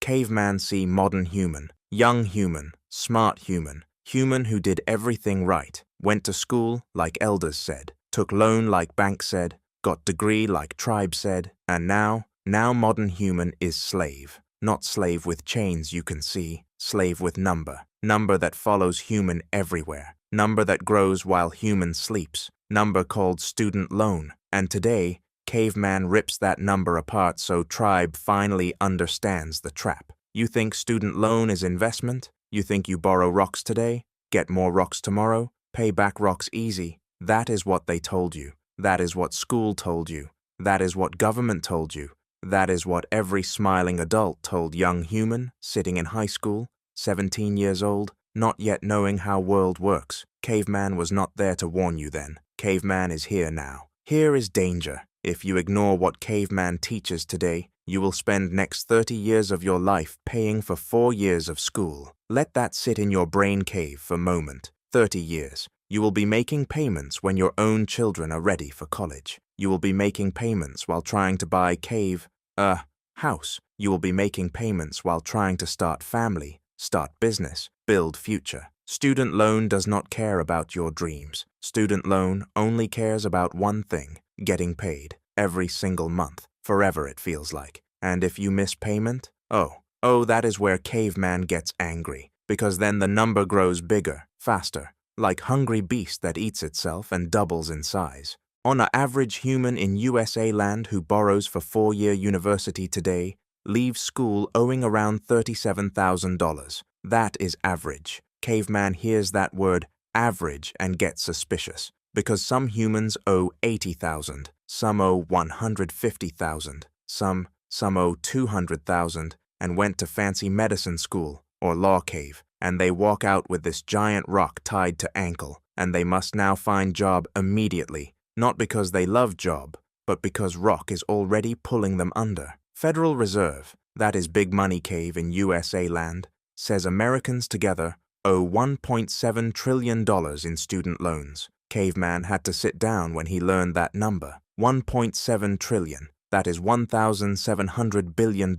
Caveman see modern human, young human, smart human, human who did everything right, went to school like elders said, took loan like bank said, got degree like tribe said, and now modern human is slave. Not slave with chains you can see, slave with number that follows human everywhere, number that grows while human sleeps, number called student loan. And today, Caveman rips that number apart so tribe finally understands the trap. You think student loan is investment? You think you borrow rocks today, get more rocks tomorrow, pay back rocks easy? That is what they told you. That is what school told you. That is what government told you. That is what every smiling adult told young human sitting in high school, 17 years old, not yet knowing how world works. Caveman was not there to warn you then. Caveman is here now. Here is danger. If you ignore what Caveman teaches today, you will spend next 30 years of your life paying for 4 years of school. Let that sit in your brain cave for a moment. 30 years. You will be making payments when your own children are ready for college. You will be making payments while trying to buy house. You will be making payments while trying to start family, start business, build future. Student loan does not care about your dreams. Student loan only cares about one thing, getting paid every single month, forever it feels like. And if you miss payment, that is where Caveman gets angry, because then the number grows bigger, faster, like hungry beast that eats itself and doubles in size. On an average human in USA land who borrows for 4-year university today, leaves school owing around $37,000. That is average. Caveman hears that word average and gets suspicious, because some humans owe $80,000, some owe $150,000, some owe $200,000, and went to fancy medicine school or law cave, and they walk out with this giant rock tied to ankle, and they must now find job immediately. Not because they love job, but because rock is already pulling them under. Federal Reserve, that is big money cave in USA land, says Americans together owe $1.7 trillion in student loans. Caveman had to sit down when he learned that number. 1.7 trillion, that is $1,700 billion.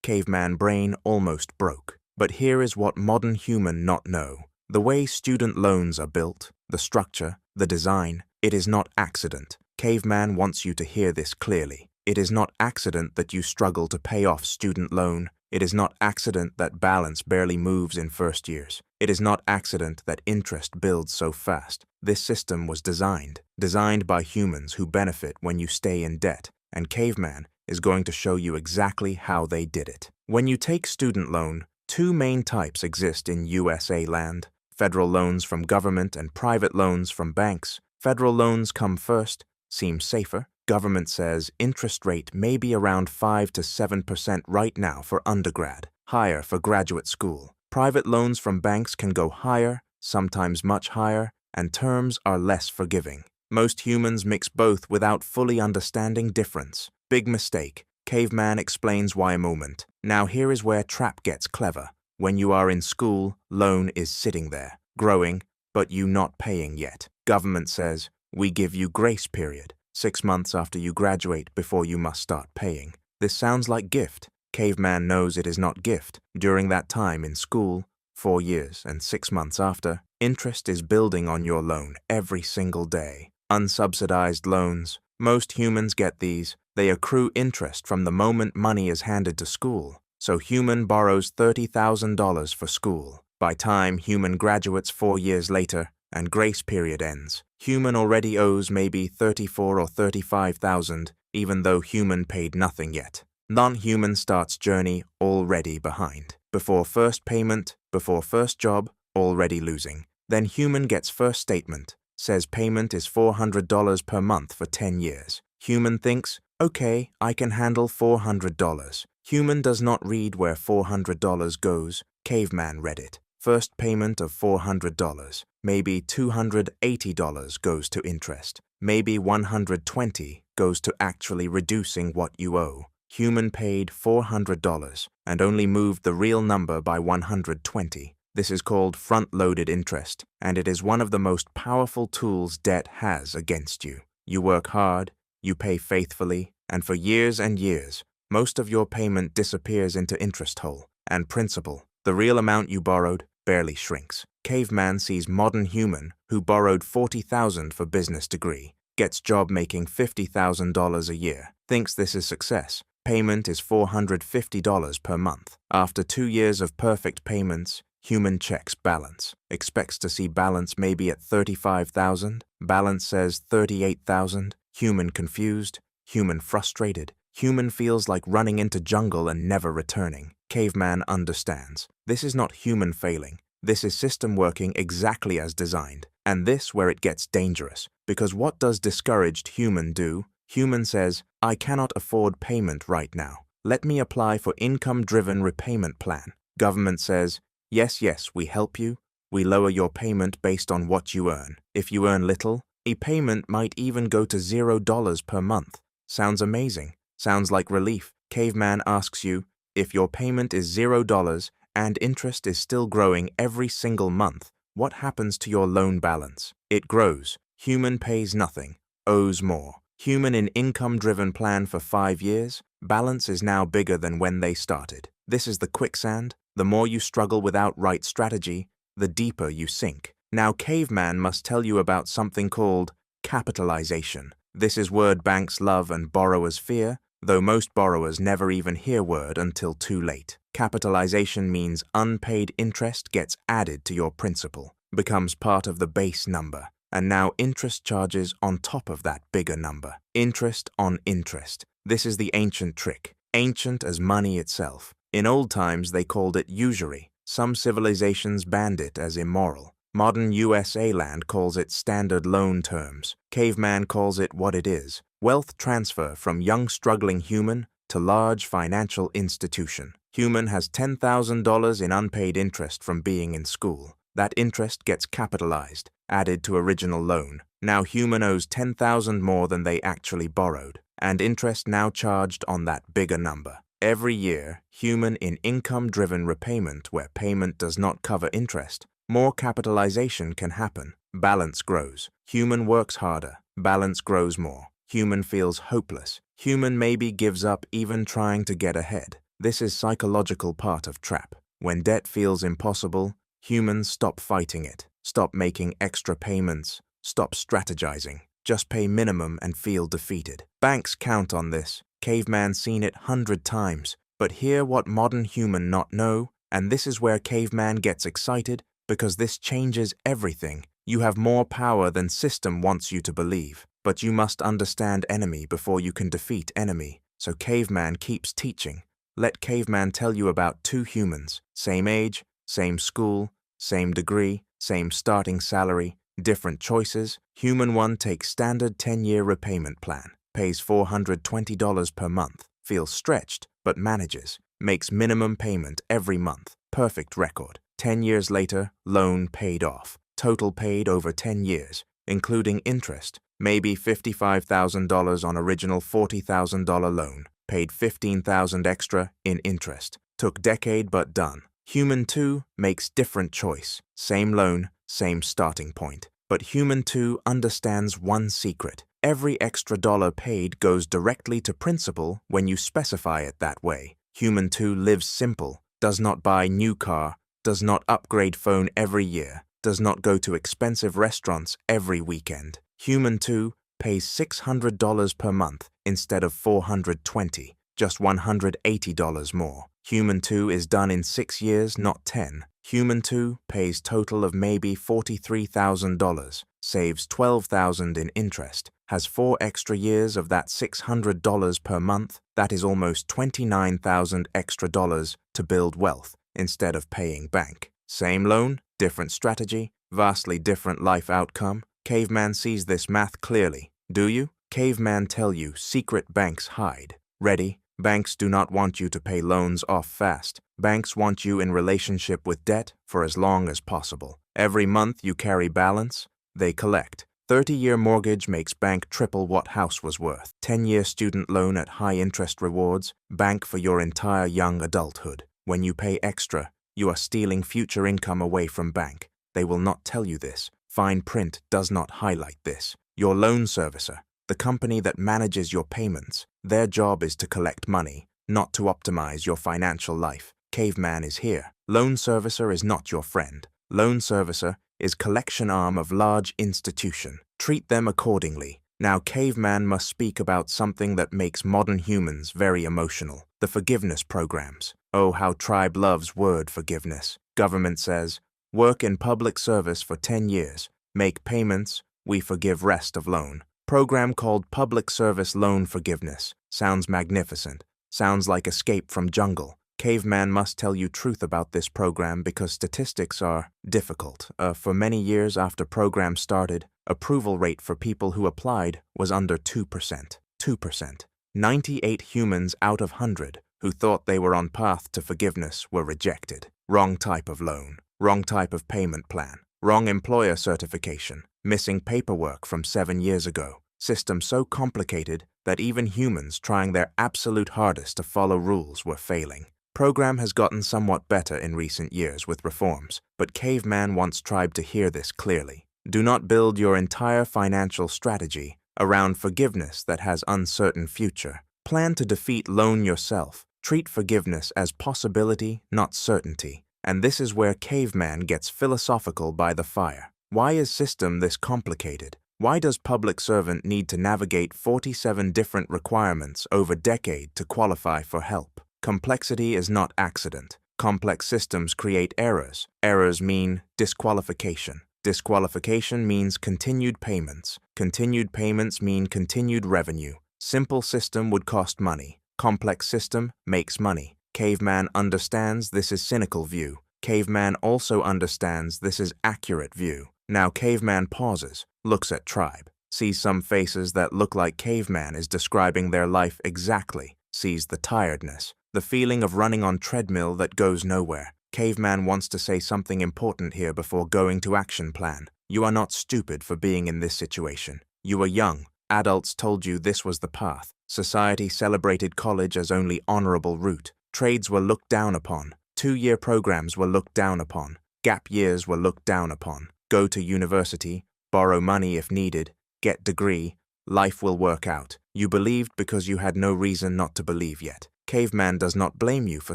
Caveman brain almost broke. But here is what modern human not know. The way student loans are built, the structure, the design, it is not accident. Caveman wants you to hear this clearly. It is not accident that you struggle to pay off student loan. It is not accident that balance barely moves in first years. It is not accident that interest builds so fast. This system was designed by humans who benefit when you stay in debt, and Caveman is going to show you exactly how they did it. When you take student loan, 2 main types exist in USA land: federal loans from government and private loans from banks. Federal loans come first, seems safer. Government says interest rate may be around 5 to 7% right now for undergrad, higher for graduate school. Private loans from banks can go higher, sometimes much higher, and terms are less forgiving. Most humans mix both without fully understanding difference. Big mistake. Caveman explains why a moment. Now here is where trap gets clever. When you are in school, loan is sitting there, growing, but you not paying yet. Government says, we give you grace period, 6 months after you graduate before you must start paying. This sounds like gift. Caveman knows it is not gift. During that time in school, 4 years and 6 months after, interest is building on your loan every single day. Unsubsidized loans. Most humans get these. They accrue interest from the moment money is handed to school. So human borrows $30,000 for school. By time human graduates 4 years later and grace period ends, human already owes maybe $34,000 or $35,000, even though human paid nothing yet. Non-human starts journey already behind. Before first payment, before first job, already losing. Then human gets first statement, says payment is $400 per month for 10 years. Human thinks, okay, I can handle $400. Human does not read where $400 goes. Caveman read it. First payment of $400. Maybe $280 goes to interest. Maybe $120 goes to actually reducing what you owe. Human paid $400 and only moved the real number by $120. This is called front-loaded interest, and it is one of the most powerful tools debt has against you. You work hard, you pay faithfully, and for years and years, Most of your payment disappears into interest hole, and principal, the real amount you borrowed, barely shrinks. Caveman sees modern human who borrowed $40,000 for business degree, gets job making $50,000 a year, thinks this is success. Payment is $450 per month. After 2 years of perfect payments, human checks balance, expects to see balance maybe at $35,000, balance says $38,000, human confused, human frustrated, human feels like running into jungle and never returning. Caveman understands. This is not human failing. This is system working exactly as designed. And this where it gets dangerous, because what does discouraged human do? Human says, I cannot afford payment right now. Let me apply for income-driven repayment plan. Government says, yes, we help you. We lower your payment based on what you earn. If you earn little, a payment might even go to $0 per month. Sounds amazing. Sounds like relief. Caveman asks you, if your payment is $0 and interest is still growing every single month, what happens to your loan balance? It grows. Human pays nothing, owes more. Human in income-driven plan for 5 years, balance is now bigger than when they started. This is the quicksand. The more you struggle without right strategy, the deeper you sink. Now Caveman must tell you about something called capitalization. This is word banks love and borrowers fear, though most borrowers never even hear word until too late. Capitalization means unpaid interest gets added to your principal, becomes part of the base number, and now interest charges on top of that bigger number. Interest on interest. This is the ancient trick, ancient as money itself. In old times they called it usury. Some civilizations banned it as immoral. Modern USA land calls it standard loan terms. Caveman calls it what it is. Wealth transfer from young struggling human to large financial institution. Human has $10,000 in unpaid interest from being in school. That interest gets capitalized, added to original loan. Now human owes $10,000 more than they actually borrowed, and interest now charged on that bigger number. Every year, human in income-driven repayment where payment does not cover interest, more capitalization can happen. Balance grows. Human works harder. Balance grows more. Human feels hopeless. Human maybe gives up even trying to get ahead. This is psychological part of trap. When debt feels impossible, humans stop fighting it, stop making extra payments, stop strategizing, just pay minimum and feel defeated. Banks count on this. Caveman seen it 100 times. But hear what modern human not know, and this is where Caveman gets excited, because this changes everything. You have more power than system wants you to believe, but you must understand enemy before you can defeat enemy. So Caveman keeps teaching. Let Caveman tell you about 2 humans, same age, same school, same degree, same starting salary, different choices. Human 1 takes standard 10-year repayment plan, pays $420 per month, feels stretched, but manages, makes minimum payment every month, perfect record. 10 years later, loan paid off. Total paid over 10 years, including interest, maybe $55,000 on original $40,000 loan, paid $15,000 extra in interest. Took decade but done. Human 2 makes different choice. Same loan, same starting point. But Human 2 understands one secret. Every extra dollar paid goes directly to principal when you specify it that way. Human 2 lives simple, does not buy new car, does not upgrade phone every year, does not go to expensive restaurants every weekend. Human 2 pays $600 per month instead of $420, just $180 more. Human 2 is done in 6 years, not 10. Human 2 pays total of maybe $43,000, saves $12,000 in interest, has 4 extra years of that $600 per month. That is almost $29,000 extra dollars to build wealth instead of paying bank. Same loan, different strategy, vastly different life outcome. Caveman sees this math clearly. Do you? Caveman tell you secret banks hide. Ready? Banks do not want you to pay loans off fast. Banks want you in relationship with debt for as long as possible. Every month you carry balance, they collect. 30-year mortgage makes bank triple what house was worth. 10-year student loan at high interest rewards, bank for your entire young adulthood. When you pay extra, you are stealing future income away from bank. They will not tell you this. Fine print does not highlight this. Your loan servicer, the company that manages your payments, their job is to collect money, not to optimize your financial life. Caveman is here. Loan servicer is not your friend. Loan servicer is collection arm of large institution. Treat them accordingly. Now Caveman must speak about something that makes modern humans very emotional. The forgiveness programs. Oh, how tribe loves word forgiveness. Government says, work in public service for 10 years. Make payments, we forgive rest of loan. Program called Public Service Loan Forgiveness. Sounds magnificent. Sounds like escape from jungle. Caveman must tell you truth about this program because statistics are difficult. For many years after program started, approval rate for people who applied was under 2%. 2%. 98 humans out of 100 who thought they were on path to forgiveness were rejected. Wrong type of loan, wrong type of payment plan, wrong employer certification, missing paperwork from 7 years ago. System so complicated that even humans trying their absolute hardest to follow rules were failing. Program has gotten somewhat better in recent years with reforms, but Caveman wants tribe to hear this clearly. Do not build your entire financial strategy around forgiveness that has uncertain future. Plan to defeat loan yourself. Treat forgiveness as possibility, not certainty. And this is where Caveman gets philosophical by the fire. Why is system this complicated? Why does public servant need to navigate 47 different requirements over decade to qualify for help? Complexity is not accident. Complex systems create errors. Errors mean disqualification. Disqualification means continued payments. Continued payments mean continued revenue. Simple system would cost money. Complex system makes money. Caveman understands this is cynical view. Caveman also understands this is accurate view. Now Caveman pauses, looks at tribe, sees some faces that look like Caveman is describing their life exactly, sees the tiredness, the feeling of running on treadmill that goes nowhere. Caveman wants to say something important here before going to action plan. You are not stupid for being in this situation. You are young. Adults told you this was the path. Society celebrated college as only honorable route. Trades were looked down upon. 2-year programs were looked down upon. Gap years were looked down upon. Go to university, borrow money if needed, get degree, life will work out. You believed because you had no reason not to believe yet. Caveman does not blame you for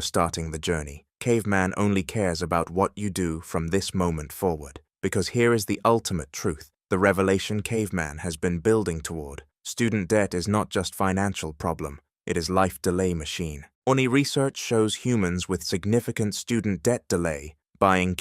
starting the journey. Caveman only cares about what you do from this moment forward. Because here is the ultimate truth, the revelation Caveman has been building toward. Student debt is not just financial problem, it is life delay machine. Only research shows humans with significant student debt delay buying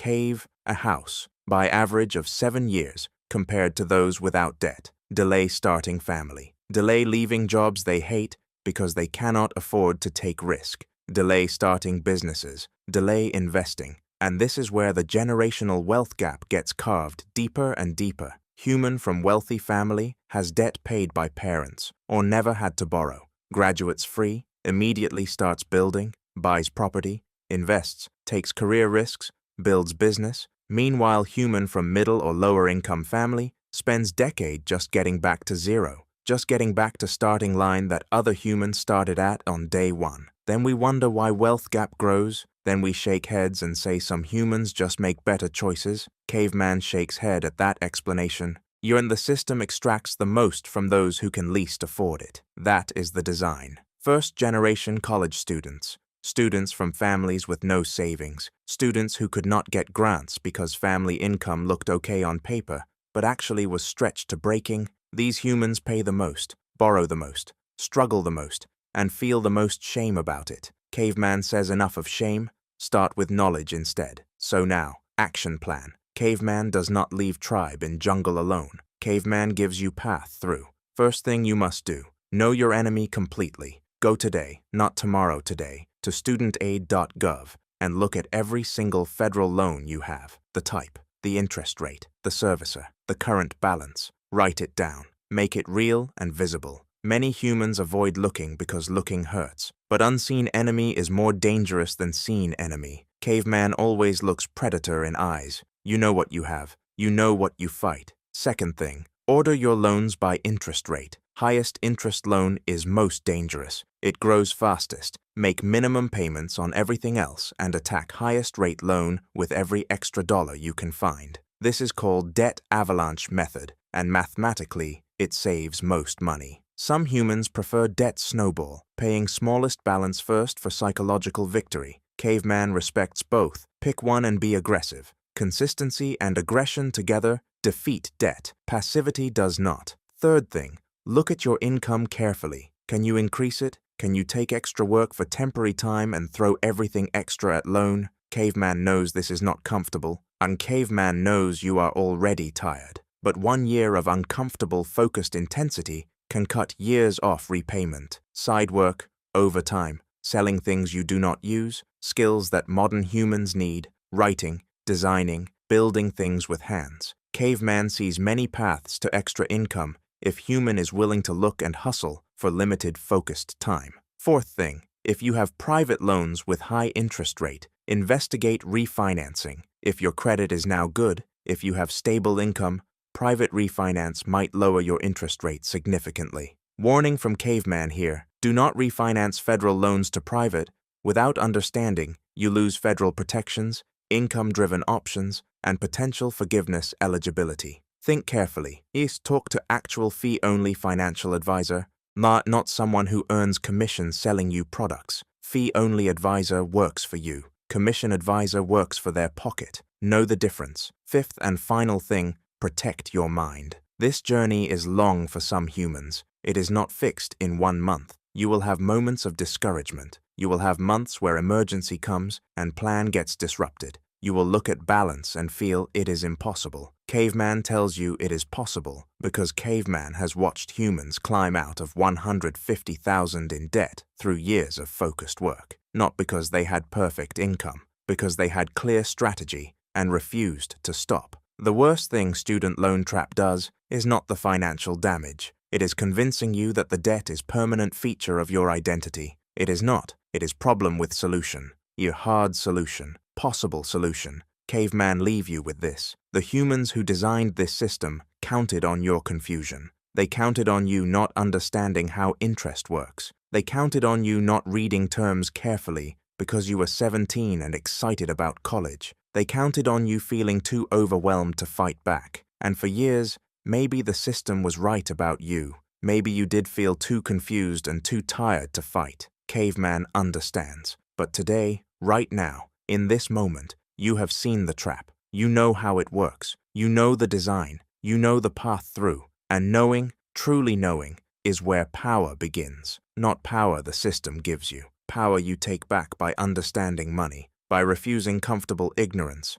a house by average of 7 years compared to those without debt. Delay starting family. Delay leaving jobs they hate because they cannot afford to take risk. Delay starting businesses. Delay investing. And this is where the generational wealth gap gets carved deeper and deeper. Human from wealthy family has debt paid by parents or never had to borrow. Graduates free, immediately starts building, buys property, invests, takes career risks, builds business. Meanwhile, human from middle or lower income family spends decade just getting back to zero, just getting back to starting line that other humans started at on day one. Then we wonder why wealth gap grows. Then we shake heads and say some humans just make better choices. Caveman shakes head at that explanation. The system extracts the most from those who can least afford it. That is the design. First-generation college students. Students from families with no savings. Students who could not get grants because family income looked okay on paper, but actually was stretched to breaking. These humans pay the most, borrow the most, struggle the most, and feel the most shame about it. Caveman says enough of shame, start with knowledge instead. So now, action plan. Caveman does not leave tribe in jungle alone. Caveman gives you path through. First thing you must do, know your enemy completely. Go today, not tomorrow today, to studentaid.gov and look at every single federal loan you have, the type, the interest rate, the servicer, the current balance. Write it down. Make it real and visible. Many humans avoid looking because looking hurts, but unseen enemy is more dangerous than seen enemy. Caveman always looks predator in eyes. You know what you have. You know what you fight. Second thing, order your loans by interest rate. Highest interest loan is most dangerous. It grows fastest. Make minimum payments on everything else and attack highest rate loan with every extra dollar you can find. This is called debt avalanche method, and mathematically, it saves most money. Some humans prefer debt snowball, paying smallest balance first for psychological victory. Caveman respects both. Pick one and be aggressive. Consistency and aggression together defeat debt. Passivity does not. Third thing, look at your income carefully. Can you increase it? Can you take extra work for temporary time and throw everything extra at loan? Caveman knows this is not comfortable, and Caveman knows you are already tired. But 1 year of uncomfortable, focused intensity can cut years off repayment. Side work, overtime, selling things you do not use, skills that modern humans need, writing, designing, building things with hands. Caveman sees many paths to extra income if human is willing to look and hustle for limited focused time. Fourth thing, if you have private loans with high interest rate, investigate refinancing. If your credit is now good, if you have stable income, private refinance might lower your interest rate significantly. Warning from Caveman here, do not refinance federal loans to private. Without understanding, you lose federal protections, income-driven options, and potential forgiveness eligibility. Think carefully. Talk to actual fee-only financial advisor, not someone who earns commission selling you products. Fee-only advisor works for you. Commission advisor works for their pocket. Know the difference. Fifth and final thing, protect your mind. This journey is long for some humans. It is not fixed in 1 month. You will have moments of discouragement. You will have months where emergency comes and plan gets disrupted. You will look at balance and feel it is impossible. Caveman tells you it is possible because Caveman has watched humans climb out of 150,000 in debt through years of focused work. Not because they had perfect income, because they had clear strategy and refused to stop. The worst thing student loan trap does is not the financial damage. It is convincing you that the debt is permanent feature of your identity. It is not. It is problem with solution. Your hard solution. Possible solution. Caveman leave you with this. The humans who designed this system counted on your confusion. They counted on you not understanding how interest works. They counted on you not reading terms carefully because you were 17 and excited about college. They counted on you feeling too overwhelmed to fight back. And for years, maybe the system was right about you. Maybe you did feel too confused and too tired to fight. Caveman understands. But today, right now, in this moment, you have seen the trap. You know how it works. You know the design. You know the path through. And knowing, truly knowing, is where power begins. Not power the system gives you. Power you take back by understanding money, by refusing comfortable ignorance,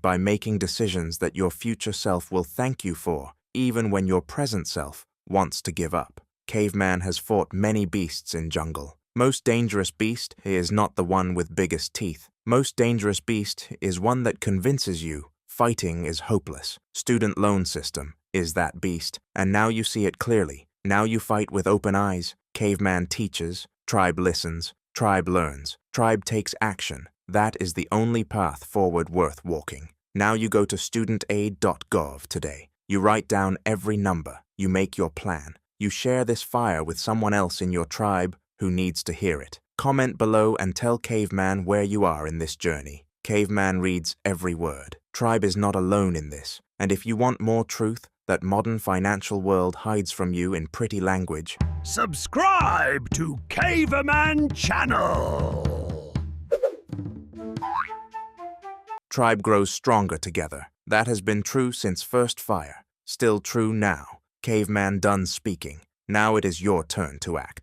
by making decisions that your future self will thank you for, even when your present self wants to give up. Caveman has fought many beasts in jungle. Most dangerous beast is not the one with biggest teeth. Most dangerous beast is one that convinces you fighting is hopeless. Student loan system is that beast, and now you see it clearly. Now you fight with open eyes. Caveman teaches, tribe listens, tribe learns, tribe takes action. That is the only path forward worth walking. Now you go to studentaid.gov today. You write down every number. You make your plan. You share this fire with someone else in your tribe who needs to hear it. Comment below and tell Caveman where you are in this journey. Caveman reads every word. Tribe is not alone in this. And if you want more truth that modern financial world hides from you in pretty language, subscribe to Caveman channel. Tribe grows stronger together. That has been true since first fire. Still true now. Caveman done speaking. Now it is your turn to act.